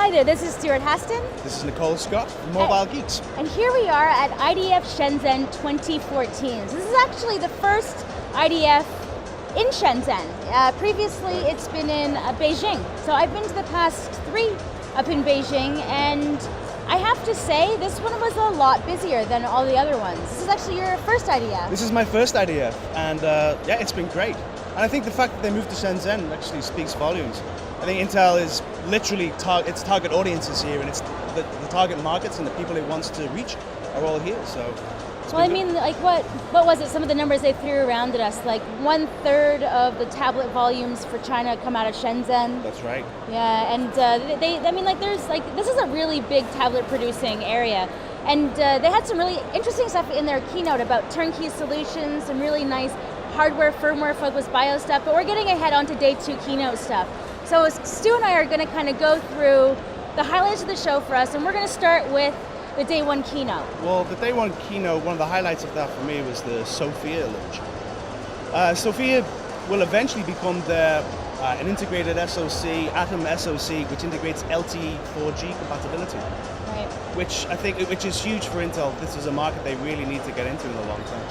Hi there, this is Stuart Haston. This is Nicole Scott from Mobile Geeks. And here we are at IDF Shenzhen 2014. So this is actually the first IDF in Shenzhen. Previously it's been in Beijing. So I've been to the past 3 up in Beijing, and I have to say this one was a lot busier than all the other ones. This is actually your first IDF. This is my first IDF, and yeah, it's been great. And I think the fact that they moved to Shenzhen actually speaks volumes. I think Intel is literally its target audiences here, and it's the target markets and the people it wants to reach are all here. So, well, I mean, like what was it? Some of the numbers they threw around at us, like 1/3 of the tablet volumes for China come out of Shenzhen. That's right. Yeah, and I mean, like this is a really big tablet producing area, and they had some really interesting stuff in their keynote about turnkey solutions, some really nice hardware, firmware focused BIOS stuff. But we're getting ahead onto day 2 keynote stuff. So Stu and I are going to kind of go through the highlights of the show for us, and we're going to start with the day 1 keynote. Well, the day 1 keynote, one of the highlights of that for me was the Sophia launch. Sophia will eventually become an integrated SoC, Atom SoC, which integrates LTE 4G compatibility. Right. Which is huge for Intel. This is a market they really need to get into in the long term.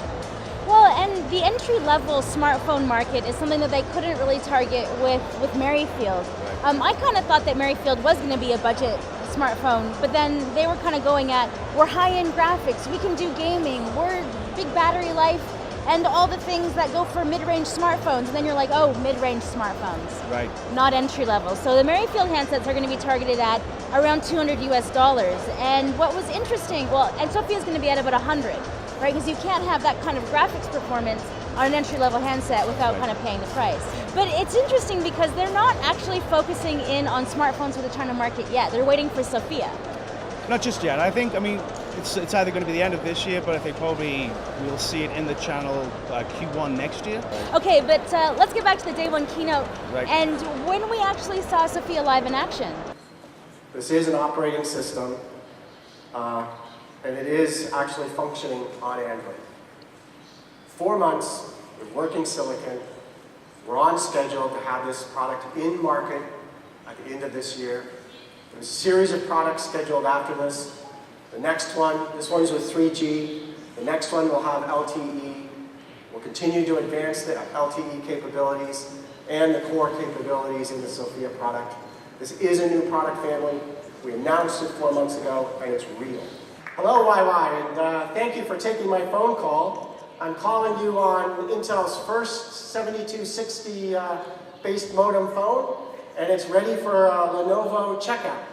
Well, and the entry-level smartphone market is something that they couldn't really target with Merrifield. Right. I kind of thought that Merrifield was going to be a budget smartphone, but then they were kind of going at, we're high-end graphics, we can do gaming, we're big battery life, and all the things that go for mid-range smartphones. And then you're like, oh, mid-range smartphones. Right. Not entry-level. So the Merrifield handsets are going to be targeted at around $200 US. And what was interesting, and Sophia's going to be at about 100. Right, because you can't have that kind of graphics performance on an entry-level handset without kind of paying the price. But it's interesting because they're not actually focusing in on smartphones for the China market yet. They're waiting for Sophia. Not just yet. I think, it's either going to be the end of this year, but I think probably we'll see it in the channel Q1 next year. Okay, but let's get back to the day 1 keynote. Right. And when we actually saw Sophia live in action. This is an operating system. And it is actually functioning on Android. 4 months with working silicon. We're on schedule to have this product in market at the end of this year. There's a series of products scheduled after this. The next one, this one's with 3G. The next one will have LTE. We'll continue to advance the LTE capabilities and the core capabilities in the Sophia product. This is a new product family. We announced it 4 months ago, and it's real. Hello, YY, and thank you for taking my phone call. I'm calling you on Intel's first 7260 based modem phone, and it's ready for Lenovo checkout.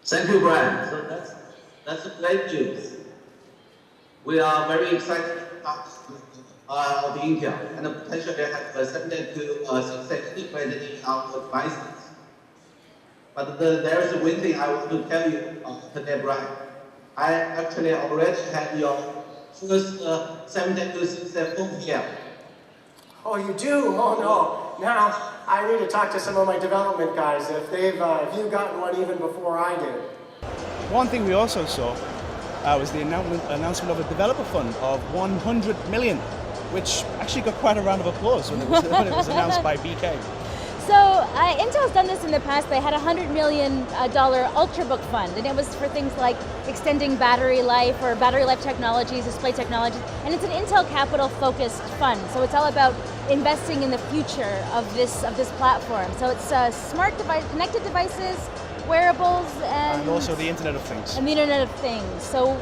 Thank you, Brian. So that's great news. We are very excited about the Intel and potentially have presented to successfully integrated in our devices. But there is one thing I want to tell you today, Brian. I actually already had your first 7260 phone here. Oh, you do? Oh no. Now I need to talk to some of my development guys if you've gotten one even before I did. One thing we also saw was the announcement of a developer fund of 100 million, which actually got quite a round of applause when it was announced by BK. So Intel's done this in the past. They had a $100 million Ultrabook fund, and it was for things like extending battery life or battery life technologies, display technologies, and it's an Intel Capital focused fund. So it's all about investing in the future of this platform. So it's smart device, connected devices, wearables, and also the Internet of Things. And the Internet of Things. So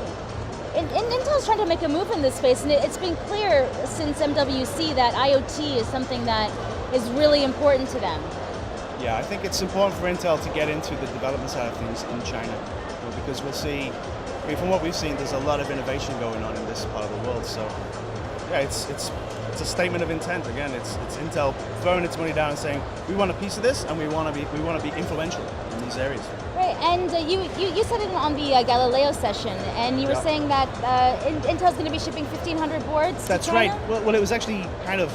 Intel's trying to make a move in this space, and it's been clear since MWC that IoT is something that is really important to them. Yeah, I think it's important for Intel to get into the development side of things in China, because we'll see, from what we've seen, there's a lot of innovation going on in this part of the world. So, yeah, it's a statement of intent. Again, it's Intel throwing its money down and saying, we want a piece of this, and we want to be influential in these areas. Right, and you said it on the Galileo session, and you were saying that Intel's going to be shipping 1,500 boards. That's to China? right. Well, it was actually kind of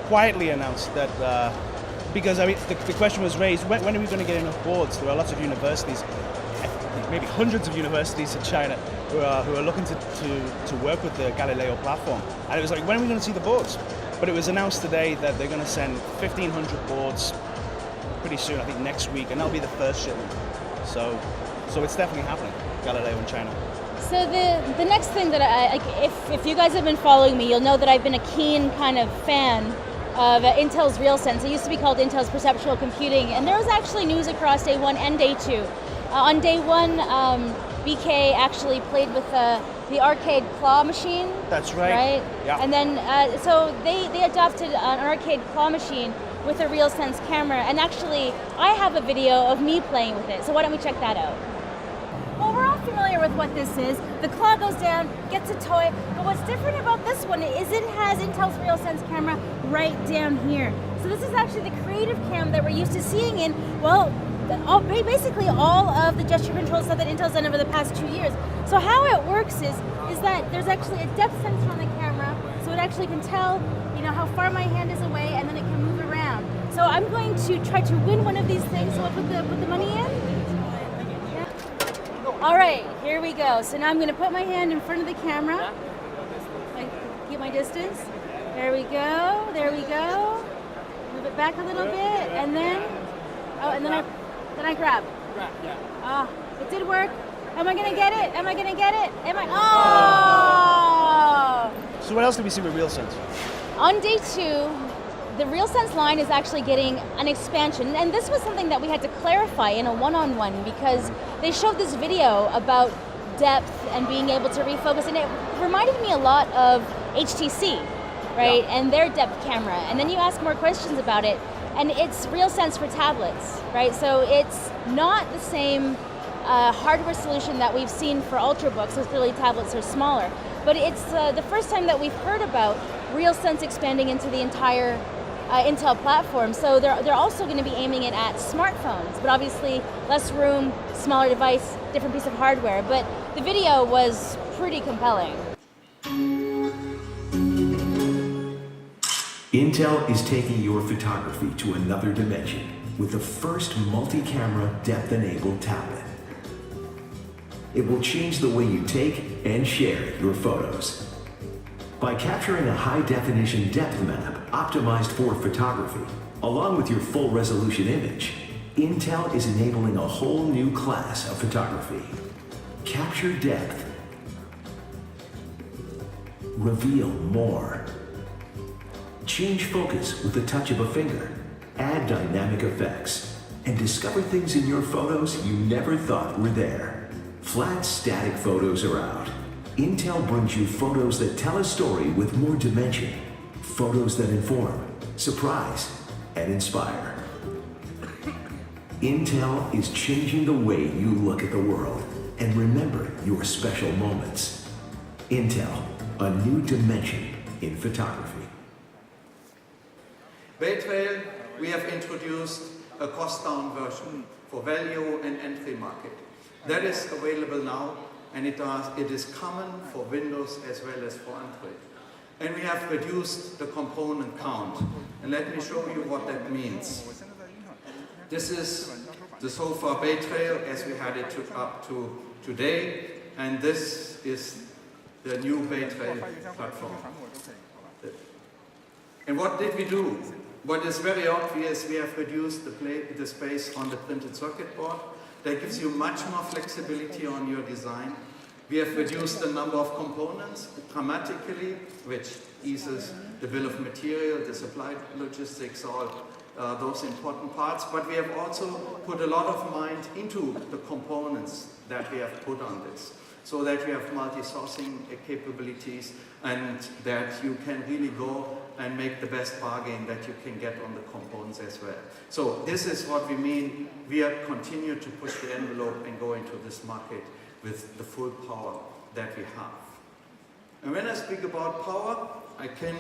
quietly announced that because the question was raised, when are we going to get enough boards? There are lots of universities, maybe hundreds of universities in China who are looking to work with the Galileo platform. And it was like, when are we going to see the boards? But it was announced today that they're going to send 1,500 boards pretty soon. I think next week, and that'll be the first shipment. So it's definitely happening. Galileo in China. So the next thing that if you guys have been following me, you'll know that I've been a keen kind of fan of Intel's RealSense. It used to be called Intel's Perceptual Computing, and there was actually news across day 1 and day 2. On day 1, BK actually played with the arcade claw machine. That's right. Right? Yeah. And then, so they adopted an arcade claw machine with a RealSense camera, and actually, I have a video of me playing with it, so why don't we check that out? Well, we're all familiar with what this is. The claw goes down, gets a toy, but what's different about this one is it has Intel's RealSense camera right down here. So this is actually the creative cam that we're used to seeing in, well, basically all of the gesture control stuff that Intel's done over the past 2 years. So how it works is that there's actually a depth sensor on the camera, so it actually can tell, how far my hand is away, and then it can move around. So I'm going to try to win one of these things. So I put the money in. All right, here we go. So now I'm going to put my hand in front of the camera. Keep my distance. There we go. There we go. Move it back a little bit, and then I grab. Ah, it did work. Am I going to get it? Am I going to get it? Am I? Oh! So what else did we see with RealSense? On day 2, the RealSense line is actually getting an expansion, and this was something that we had to clarify in a one-on-one because they showed this video about depth and being able to refocus, and it reminded me a lot of HTC, right? Yeah. And their depth camera. And then you ask more questions about it, and it's RealSense for tablets, right? So it's not the same hardware solution that we've seen for Ultrabooks, so clearly tablets are smaller. But it's the first time that we've heard about RealSense expanding into the entire Intel platform. So they're also going to be aiming it at smartphones, but obviously less room, smaller device, different piece of hardware. But the video was pretty compelling. Intel is taking your photography to another dimension with the first multi-camera depth-enabled tablet. It will change the way you take and share your photos. By capturing a high-definition depth map optimized for photography, along with your full-resolution image, Intel is enabling a whole new class of photography. Capture depth. Reveal more. Change focus with the touch of a finger. Add dynamic effects. And discover things in your photos you never thought were there. Flat, static photos are out. Intel brings you photos that tell a story with more dimension. Photos that inform, surprise, and inspire. Intel is changing the way you look at the world and remember your special moments. Intel, a new dimension in photography. Baytrail, we have introduced a cost-down version for value and entry market. That is available now, and it is common for Windows as well as for Android. And we have reduced the component count. And let me show you what that means. This is the sofa Baytrail as we had it up to today, and this is the new Baytrail platform. And what did we do? What is very obvious, we have reduced the space on the printed circuit board. That gives you much more flexibility on your design. We have reduced the number of components dramatically, which eases the bill of material, the supply logistics, all those important parts. But we have also put a lot of mind into the components that we have put on this, so that we have multi-sourcing capabilities and that you can really go and make the best bargain that you can get on the components as well. So this is what we mean. We are continue to push the envelope and go into this market with the full power that we have. And when I speak about power, I can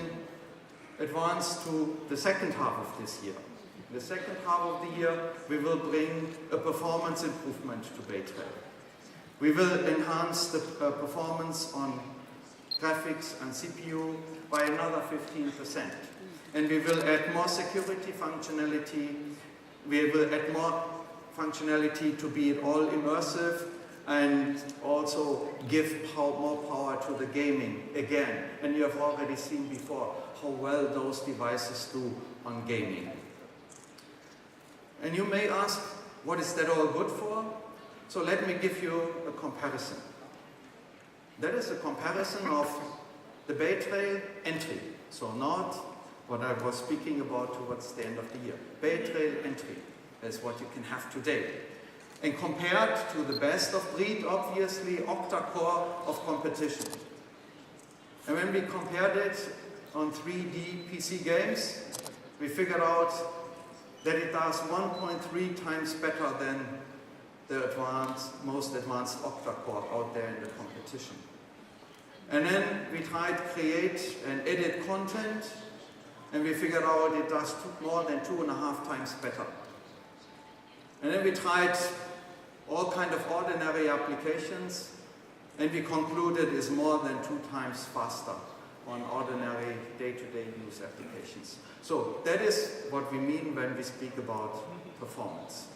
advance to the second half of this year. In the second half of the year, we will bring a performance improvement to Baytrail. We will enhance the performance on graphics and CPU by another 15%. And we will add more security functionality. We will add more functionality to be all immersive and also give more power to the gaming again. And you have already seen before how well those devices do on gaming. And you may ask, what is that all good for? So let me give you a comparison. That is a comparison of the Bay Trail entry. So not what I was speaking about towards the end of the year. Bay Trail entry is what you can have today. And compared to the best of breed, obviously, octa-core of competition. And when we compared it on 3D PC games, we figured out that it does 1.3 times better than the most advanced octa-core out there in the competition. And then we tried to create and edit content, and we figured out it does more than 2.5 times better. And then we tried all kind of ordinary applications, and we concluded it's more than 2 times faster on ordinary day-to-day use applications. So that is what we mean when we speak about performance.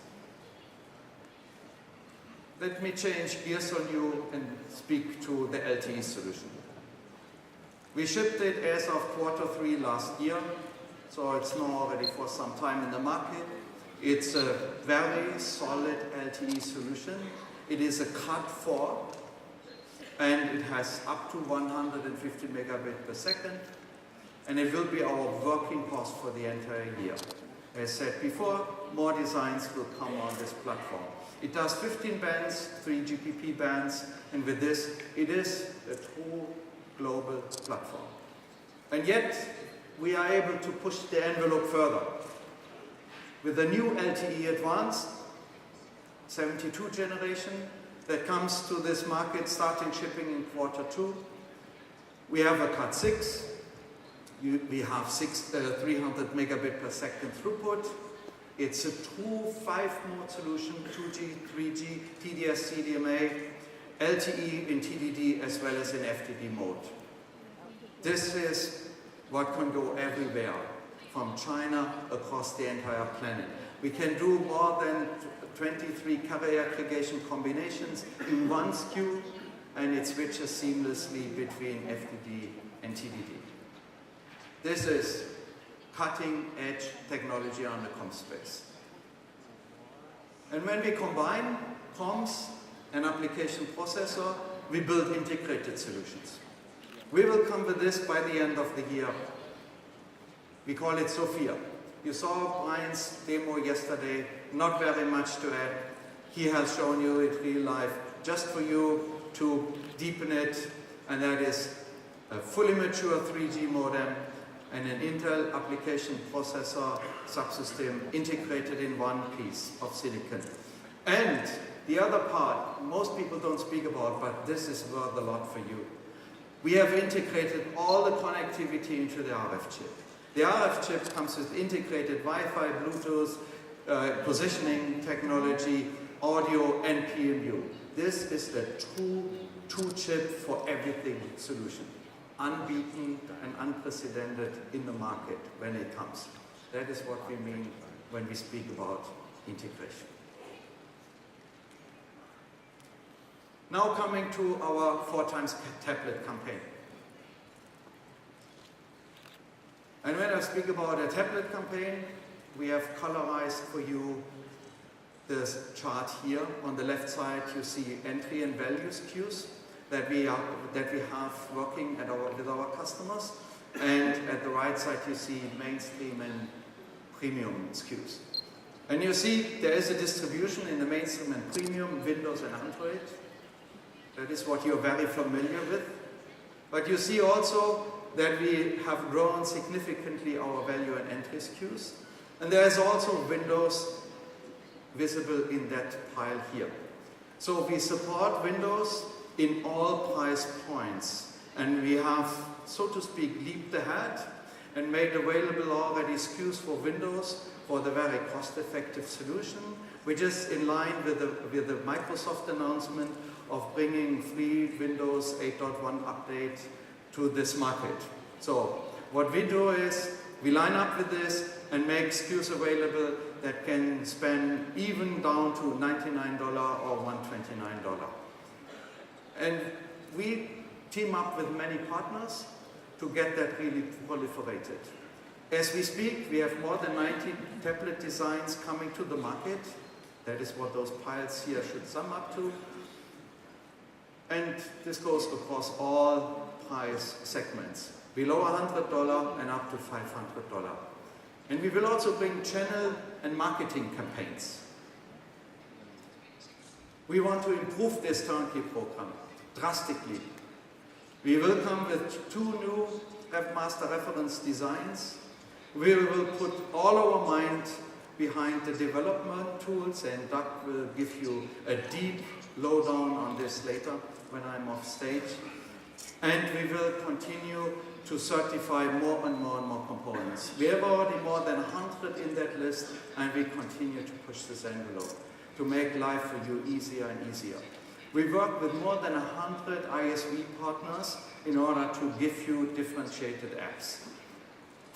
Let me change gears on you and speak to the LTE solution. We shipped it as of Q3 last year, so it's now already for some time in the market. It's a very solid LTE solution. It is a Cat 4, and it has up to 150 megabit per second, and it will be our working cost for the entire year. As said before, more designs will come on this platform. It does 15 bands, 3 GPP bands, and with this, it is a true global platform. And yet, we are able to push the envelope further. With the new LTE Advanced 72 generation that comes to this market starting shipping in Q2, we have a Cat 6, we have 300 megabit per second throughput. It's a true 5-mode solution, 2G, 3G, TDS, CDMA, LTE in TDD as well as in FDD mode. This is what can go everywhere, from China across the entire planet. We can do more than 23 carrier aggregation combinations in one SKU, and it switches seamlessly between FDD and TDD. This is cutting-edge technology on the comms space. And when we combine comms and application processor, we build integrated solutions. We will come with this by the end of the year. We call it Sophia. You saw Brian's demo yesterday, not very much to add. He has shown you it real life, just for you to deepen it, and that is a fully mature 3G modem and an Intel application processor subsystem integrated in one piece of silicon. And the other part, most people don't speak about, but this is worth a lot for you. We have integrated all the connectivity into the RF chip. The RF chip comes with integrated Wi-Fi, Bluetooth, positioning technology, audio, and PMU. This is the true two-chip for everything solution. Unbeaten and unprecedented in the market when it comes. That is what we mean when we speak about integration. Now coming to our 4x tablet campaign. And when I speak about a tablet campaign, we have colorized for you this chart here. On the left side, you see entry and value SKUs that we have working with our customers. And at the right side, you see mainstream and premium SKUs. And you see there is a distribution in the mainstream and premium, Windows and Android. That is what you're very familiar with. But you see also that we have grown significantly our value and entry SKUs. And there is also Windows visible in that pile here. So we support Windows in all price points. And we have, so to speak, leaped ahead and made available already SKUs for Windows for the very cost-effective solution, which is in line with the Microsoft announcement of bringing free Windows 8.1 update to this market. So what we do is we line up with this and make SKUs available that can spend even down to $99 or $129. And we team up with many partners to get that really proliferated. As we speak, we have more than 90 tablet designs coming to the market. That is what those piles here should sum up to. And this goes across all price segments, below $100 and up to $500. And we will also bring channel and marketing campaigns. We want to improve this turnkey program drastically. We will come with 2 new master reference designs. We will put all our mind behind the development tools, and Doug will give you a deep lowdown on this later when I'm off stage. And we will continue to certify more and more and more components. We have already more than 100 in that list, and we continue to push this envelope to make life for you easier and easier. We work with more than 100 ISV partners in order to give you differentiated apps.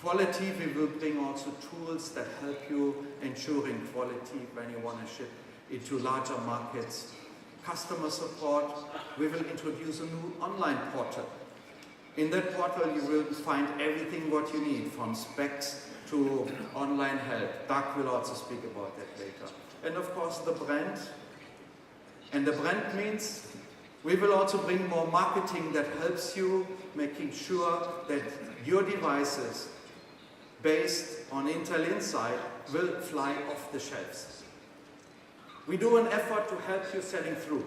Quality, we will bring also tools that help you ensuring quality when you want to ship into larger markets. Customer support, we will introduce a new online portal. In that portal you will find everything what you need, from specs to online help. Doug will also speak about that later. And of course the brand. And the brand means we will also bring more marketing that helps you, making sure that your devices based on Intel Inside will fly off the shelves. We do an effort to help you selling through.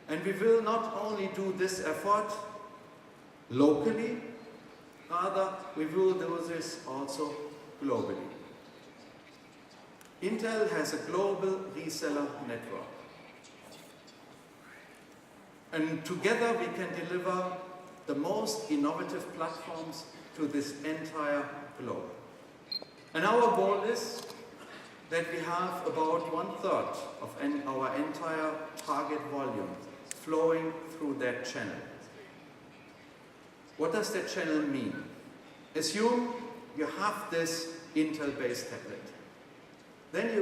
And we will not only do this effort locally, rather we will do this also globally. Intel has a global reseller network. And together we can deliver the most innovative platforms to this entire globe. And our goal is that we have about 1/3 of our entire target volume flowing through that channel. What does that channel mean? Assume you have this Intel-based tablet. Then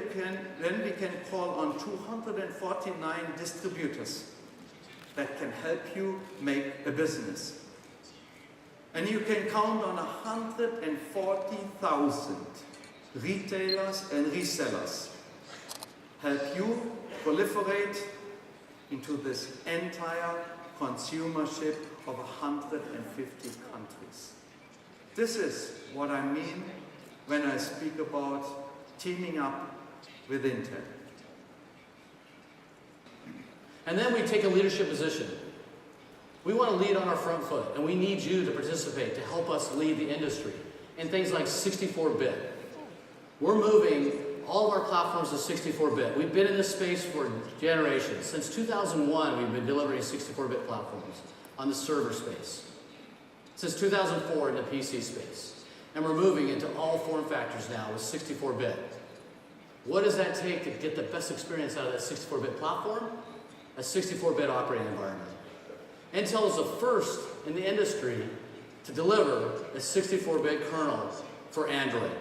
we can call on 249 distributors that can help you make a business. And you can count on 140,000 retailers and resellers help you proliferate into this entire consumership of 150 countries. This is what I mean when I speak about teaming up with Intel. And then we take a leadership position. We want to lead on our front foot, and we need you to participate to help us lead the industry in things like 64-bit. We're moving all of our platforms to 64-bit. We've been in this space for generations. Since 2001, we've been delivering 64-bit platforms on the server space. Since 2004 in the PC space. And we're moving into all form factors now with 64-bit. What does that take to get the best experience out of that 64-bit platform? A 64-bit operating environment. Intel is the first in the industry to deliver a 64-bit kernel for Android.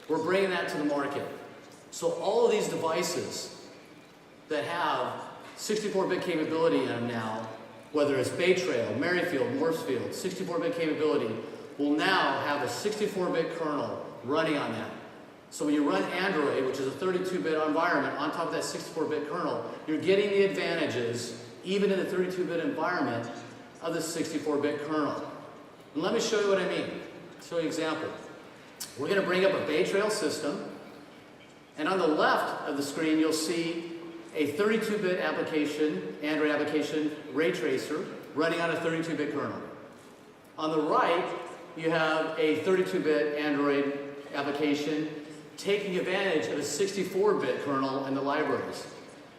We're bringing that to the market. So all of these devices that have 64-bit capability in them now, whether it's Bay Trail, Merrifield, Morsefield, 64-bit capability, will now have a 64-bit kernel running on that. So when you run Android, which is a 32-bit environment, on top of that 64-bit kernel, you're getting the advantages, even in a 32-bit environment, of the 64-bit kernel. And let me show you what I mean. Show you an example. We're going to bring up a Bay Trail system, and on the left of the screen, you'll see a 32-bit application, Android application, ray tracer, running on a 32-bit kernel. On the right, you have a 32-bit Android application taking advantage of a 64-bit kernel and the libraries.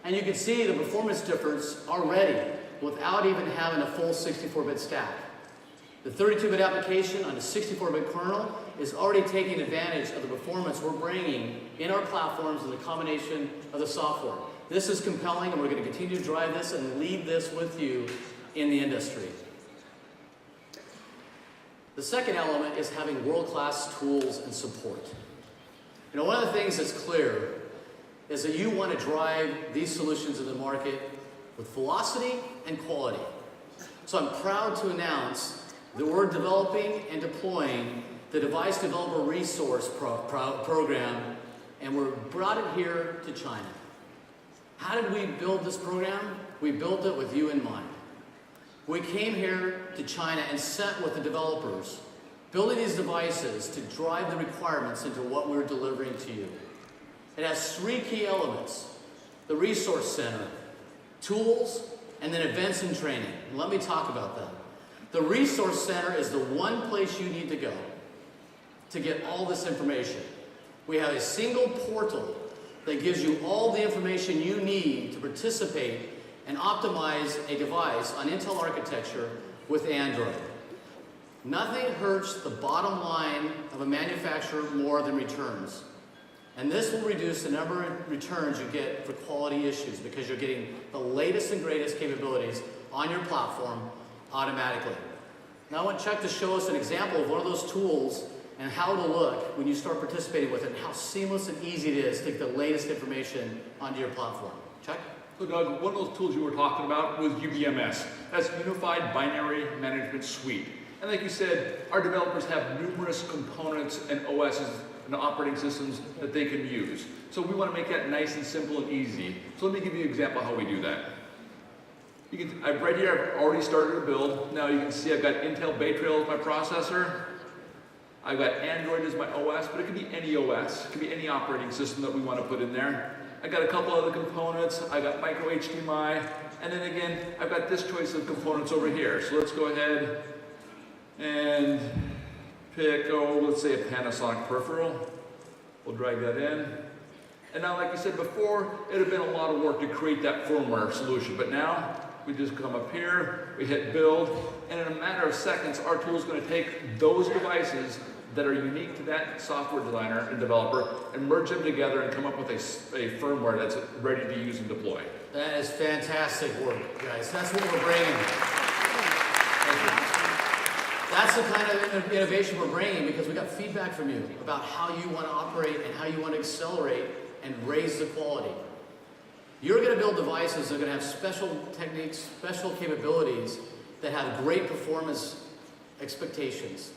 And you can see the performance difference already without even having a full 64-bit stack. The 32-bit application on a 64-bit kernel is already taking advantage of the performance we're bringing in our platforms and the combination of the software. This is compelling, and we're going to continue to drive this and lead this with you in the industry. The second element is having world-class tools and support. You know, one of the things that's clear is that you want to drive these solutions in the market with velocity and quality. So I'm proud to announce that we're developing and deploying the Device Developer Resource Program, and we brought it here to China. How did we build this program? We built it with you in mind. We came here to China and sat with the developers, building these devices to drive the requirements into what we're delivering to you. It has 3 key elements: the Resource Center, tools, and then events and training. And let me talk about that. The Resource Center is the one place you need to go to get all this information. We have a single portal that gives you all the information you need to participate and optimize a device on Intel architecture with Android. Nothing hurts the bottom line of a manufacturer more than returns. And this will reduce the number of returns you get for quality issues because you're getting the latest and greatest capabilities on your platform automatically. Now I want Chuck to show us an example of one of those tools and how it'll look when you start participating with it, and how seamless and easy it is to get the latest information onto your platform. Chuck? So Doug, one of those tools you were talking about was UBMS. That's Unified Binary Management Suite. And like you said, our developers have numerous components and OSs and operating systems that they can use. So we want to make that nice and simple and easy. So let me give you an example of how we do that. Right here, I've already started a build. Now you can see I've got Intel Bay Trail as my processor. I've got Android as my OS, but it could be any OS. It could be any operating system that we want to put in there. I got a couple other components. I got micro HDMI, and then again, I've got this choice of components over here. So let's go ahead and pick, let's say a Panasonic peripheral. We'll drag that in. And now, like you said before, it had been a lot of work to create that firmware solution, but now we just come up here, we hit build, and in a matter of seconds, our tool is going to take those devices that are unique to that software designer and developer and merge them together and come up with a firmware that's ready to use and deploy. That is fantastic work, guys. That's what we're bringing. That's the kind of innovation we're bringing because we got feedback from you about how you want to operate and how you want to accelerate and raise the quality. You're going to build devices that are going to have special techniques, special capabilities that have great performance expectations.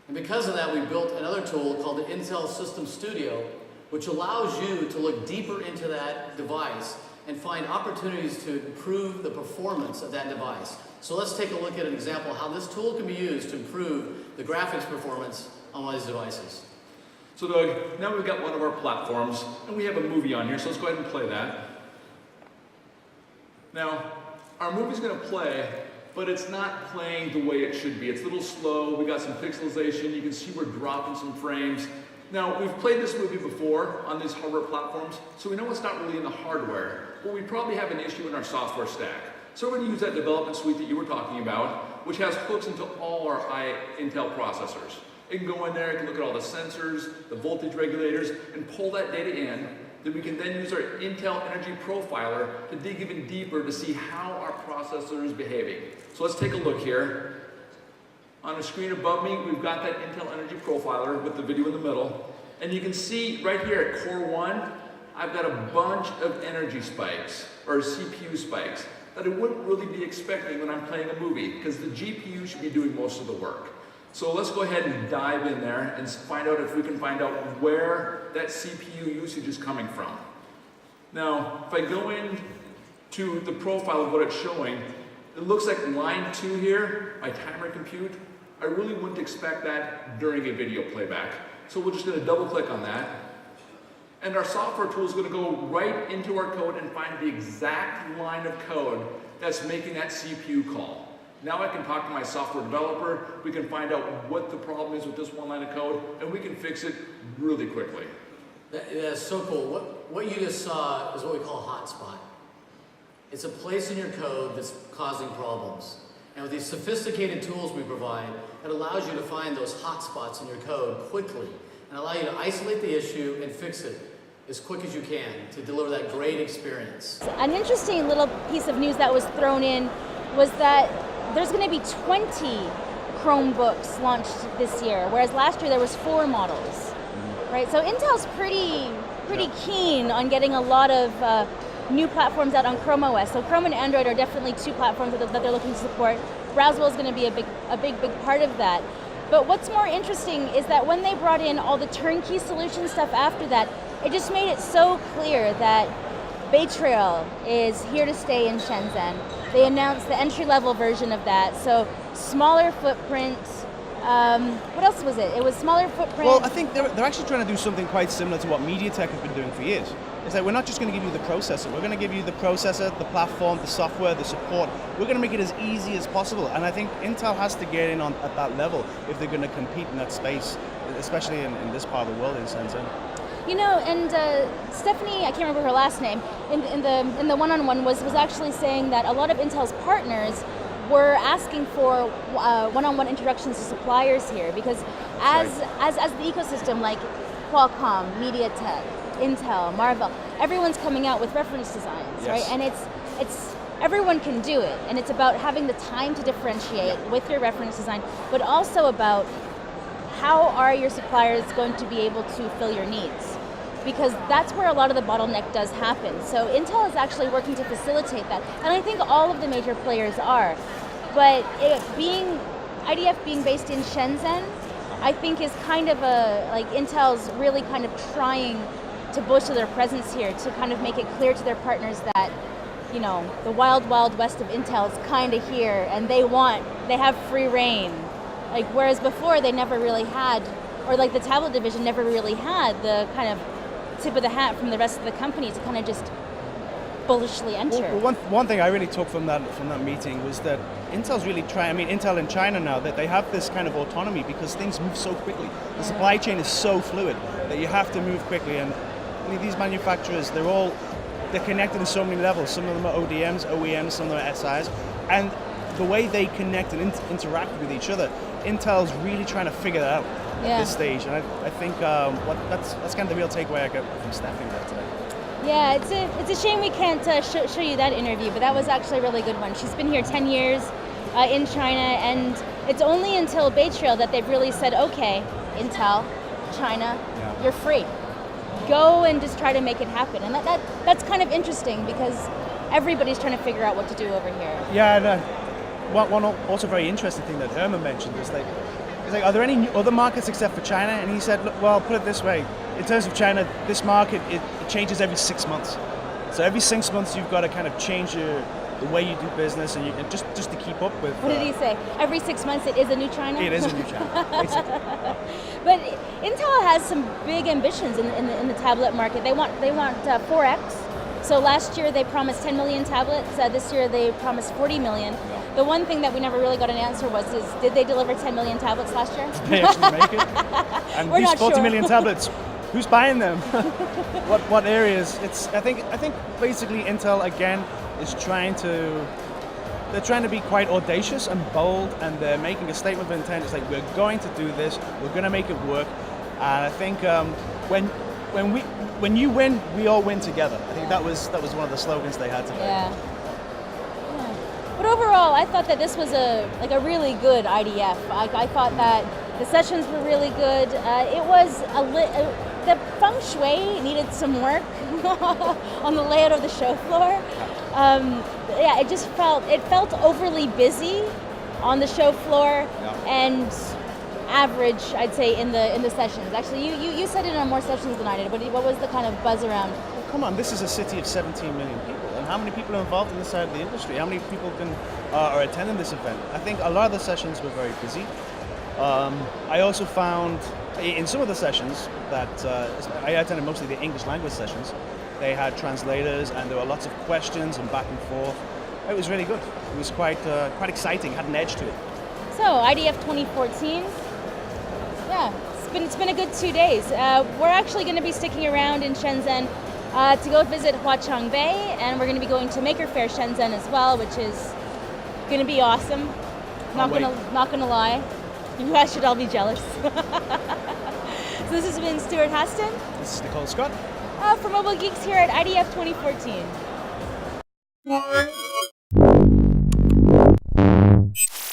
And because of that, we built another tool called the Intel System Studio, which allows you to look deeper into that device and find opportunities to improve the performance of that device. So let's take a look at an example of how this tool can be used to improve the graphics performance on one of these devices. So Doug, now we've got one of our platforms, and we have a movie on here, so let's go ahead and play that. Now, our movie's going to play, but it's not playing the way it should be. It's a little slow. We got some pixelization. You can see we're dropping some frames. Now, we've played this movie before on these hardware platforms, so we know it's not really in the hardware, but we probably have an issue in our software stack. So we're going to use that development suite that you were talking about, which has hooks into all our Intel processors. It can go in there, it can look at all the sensors, the voltage regulators, and pull that data in. Then we can then use our Intel Energy Profiler to dig even deeper to see how our processor is behaving. So let's take a look here. On the screen above me, we've got that Intel Energy Profiler with the video in the middle. And you can see right here at Core 1, I've got a bunch of energy spikes, or CPU spikes, that I wouldn't really be expecting when I'm playing a movie, because the GPU should be doing most of the work. So let's go ahead and dive in there and find out if we can find out where that CPU usage is coming from. Now, if I go into the profile of what it's showing, it looks like line 2 here, my timer compute. I really wouldn't expect that during a video playback. So we're just going to double click on that. And our software tool is going to go right into our code and find the exact line of code that's making that CPU call. Now I can talk to my software developer, we can find out what the problem is with this one line of code, and we can fix it really quickly. That's so cool. What you just saw is what we call a hotspot. It's a place in your code that's causing problems. And with these sophisticated tools we provide, it allows you to find those hotspots in your code quickly and allow you to isolate the issue and fix it as quick as you can to deliver that great experience. An interesting little piece of news that was thrown in was that there's going to be 20 Chromebooks launched this year, whereas last year there was 4 models, right? So Intel's pretty keen on getting a lot of new platforms out on Chrome OS. So Chrome and Android are definitely 2 platforms that they're looking to support. Braswell is going to be a big part of that. But what's more interesting is that when they brought in all the turnkey solution stuff after that, it just made it so clear that Bay Trail is here to stay in Shenzhen. They announced the entry-level version of that, so smaller footprint. What else was it? It was smaller footprint. Well, I think they're actually trying to do something quite similar to what MediaTek have been doing for years. It's like, we're not just going to give you the processor, we're going to give you the processor, the platform, the software, the support. We're going to make it as easy as possible. And I think Intel has to get in at that level if they're going to compete in that space, especially in this part of the world, in Shenzhen. You know, and Stephanie, I can't remember her last name, in the one-on-one was actually saying that a lot of Intel's partners were asking for one-on-one introductions to suppliers here, because as the ecosystem, like Qualcomm, MediaTek, Intel, Marvell, everyone's coming out with reference designs, right? And it's everyone can do it, and it's about having the time to differentiate with your reference design, but also about how are your suppliers going to be able to fill your needs? Because that's where a lot of the bottleneck does happen. So Intel is actually working to facilitate that, and I think all of the major players are. But IDF being based in Shenzhen, I think is kind of Intel's really kind of trying to bolster their presence here, to kind of make it clear to their partners that, you know, the wild, wild west of Intel is kind of here, and they have free reign. Like, whereas before they never really had, or like the tablet division never really had the kind of tip of the hat from the rest of the company to kind of just bullishly enter. Well, one thing I really took from that meeting was that Intel's really trying, Intel in China now, that they have this kind of autonomy because things move so quickly. The supply chain is so fluid that you have to move quickly, and these manufacturers, they're connected in so many levels. Some of them are ODMs, OEMs, some of them are SIs, and the way they connect and interact with each other, Intel's really trying to figure that out at this stage, and I think that's kind of the real takeaway I got from Stephanie there today. Yeah, it's a shame we can't show you that interview, but that was actually a really good one. She's been here 10 years in China, and it's only until Bay Trail that they've really said, okay, Intel, China, you're free. Go and just try to make it happen. And that's kind of interesting because everybody's trying to figure out what to do over here. Yeah, and one also very interesting thing that Herman mentioned is like, are there any other markets except for China? And he said, look, well, put it this way. In terms of China, this market, it changes every 6 months. So every 6 months, you've got to kind of change the way you do business, and just to keep up with. What did he say? Every 6 months, it is a new China? It is a new China, basically. But Intel has some big ambitions in the tablet market. They want 4x. So last year they promised 10 million tablets. This year they promised 40 million. The one thing that we never really got an answer is did they deliver 10 million tablets last year? Did they actually make it? And We're these not 40 sure. million tablets, who's buying them? What areas? I think basically Intel again is trying to be quite audacious and bold, and they're making a statement of intent. It's like, we're going to do this, we're going to make it work. And I think when you win, we all win together. I think that was one of the slogans they had today. Yeah. But overall, I thought that this was a really good IDF. I thought that the sessions were really good. It was the feng shui needed some work on the layout of the show floor. It just felt overly busy on the show floor and average, I'd say, in the sessions. Actually, you said it on more sessions than I did. What was the kind of buzz around? Well, come on, this is a city of 17 million people. And how many people are involved in this side of the industry? How many people are attending this event? I think a lot of the sessions were very busy. I also found in some of the sessions that I attended mostly the English language sessions. They had translators, and there were lots of questions and back and forth. It was really good. It was quite exciting. Had an edge to it. So IDF 2014. Yeah, it's been a good 2 days. We're actually going to be sticking around in Shenzhen to go visit Huacheng Bay, and we're going to be going to Maker Faire Shenzhen as well, which is going to be awesome. Not gonna lie, you guys should all be jealous. So this has been Stuart Haston. This is Nicole Scott. For Mobile Geeks here at IDF 2014.